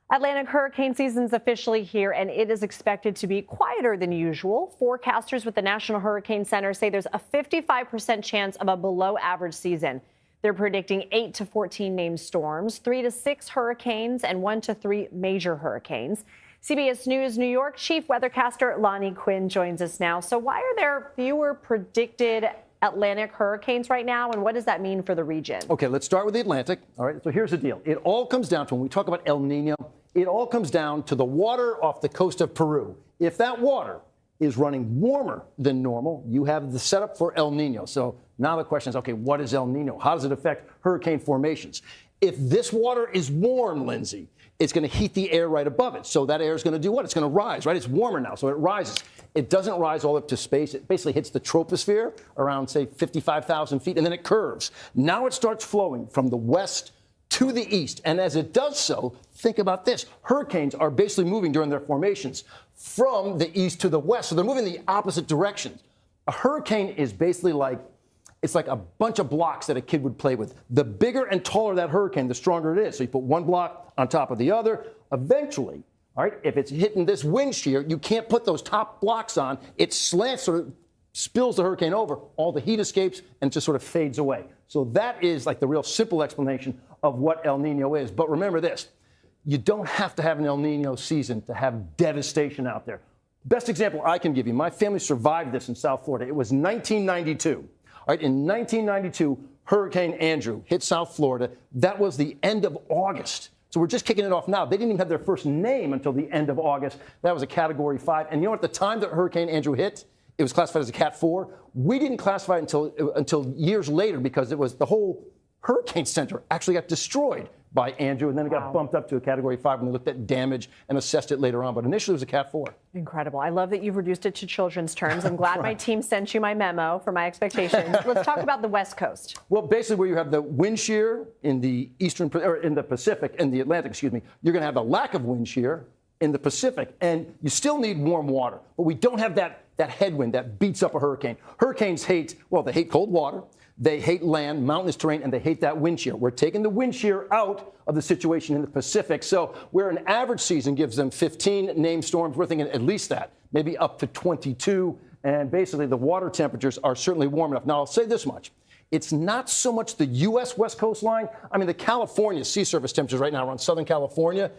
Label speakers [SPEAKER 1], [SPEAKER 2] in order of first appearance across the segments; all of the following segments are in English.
[SPEAKER 1] Atlantic hurricane season's officially here, and it is expected to be quieter than usual. Forecasters with the National Hurricane Center say there's a 55% chance of a below-average season. They're predicting 8 to 14 named storms, 3 to 6 hurricanes, and 1 to 3 major hurricanes. CBS News New York chief weathercaster Lonnie Quinn joins us now. So why are there fewer predicted Atlantic hurricanes right now, and what does that mean for the region?
[SPEAKER 2] Okay, let's start with the Atlantic. All right, so here's the deal. It all comes down to, when we talk about El Nino, it all comes down to the water off the coast of Peru. If that water is running warmer than normal, you have the setup for El Nino. So now the question is, okay, what is El Nino? How does it affect hurricane formations? If this water is warm, Lindsay, it's going to heat the air right above it. So that air is going to do what? It's going to rise, right? It's warmer now, so it rises. It doesn't rise all up to space. It basically hits the troposphere around, say, 55,000 feet, and then it curves. Now it starts flowing from the west to the east. And as it does so, think about this. Hurricanes are basically moving during their formations from the east to the west. So they're moving the opposite directions. A hurricane is basically like, it's like a bunch of blocks that a kid would play with. The bigger and taller that hurricane, the stronger it is. So you put one block on top of the other. Eventually, all right, if it's hitting this wind shear, you can't put those top blocks on. It slants, sort of spills the hurricane over. All the heat escapes and just sort of fades away. So that is like the real simple explanation of what El Nino is. But remember this, you don't have to have an El Nino season to have devastation out there. Best example I can give you, my family survived this in South Florida. It was 1992. All right, in 1992, Hurricane Andrew hit South Florida. That was the end of August. So we're just kicking it off now. They didn't even have their first name until the end of August. That was a Category 5. And you know, at the time that Hurricane Andrew hit, it was classified as a Cat 4. We didn't classify it until years later, because it was the whole Hurricane Center actually got destroyed by Andrew, and then it got bumped up to a Category 5 when they looked at damage and assessed it later on. But initially, it was a Cat 4.
[SPEAKER 1] Incredible. I love that you've reduced it to children's terms. I'm glad my team sent you my memo for my expectations. Let's talk about the West Coast.
[SPEAKER 2] Well, basically, where you have the wind shear in the in the Pacific, in the Atlantic, excuse me, you're going to have a lack of wind shear in the Pacific, and you still need warm water. But we don't have that headwind that beats up a hurricane. Hurricanes hate, well, they hate cold water. They hate land, mountainous terrain, and they hate that wind shear. We're taking the wind shear out of the situation in the Pacific. So where an average season gives them 15 named storms, we're thinking at least that, maybe up to 22. And basically, the water temperatures are certainly warm enough. Now, I'll say this much. It's not so much the U.S. West Coast line. I mean, the California sea surface temperatures right now around Southern California,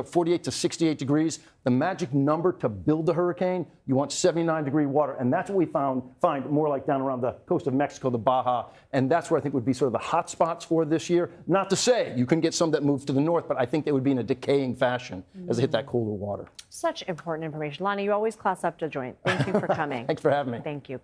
[SPEAKER 2] 48 to 68 degrees. The magic number to build a hurricane, you want 79-degree water. And that's what we find more like down around the coast of Mexico, the Baja. And that's where I think would be sort of the hot spots for this year. Not to say you can get some that move to the north, but I think they would be in a decaying fashion as they hit that colder water.
[SPEAKER 1] Such important information. Lonnie, you always class up to joint. Thank you for coming.
[SPEAKER 2] Thanks for having me.
[SPEAKER 1] Thank you.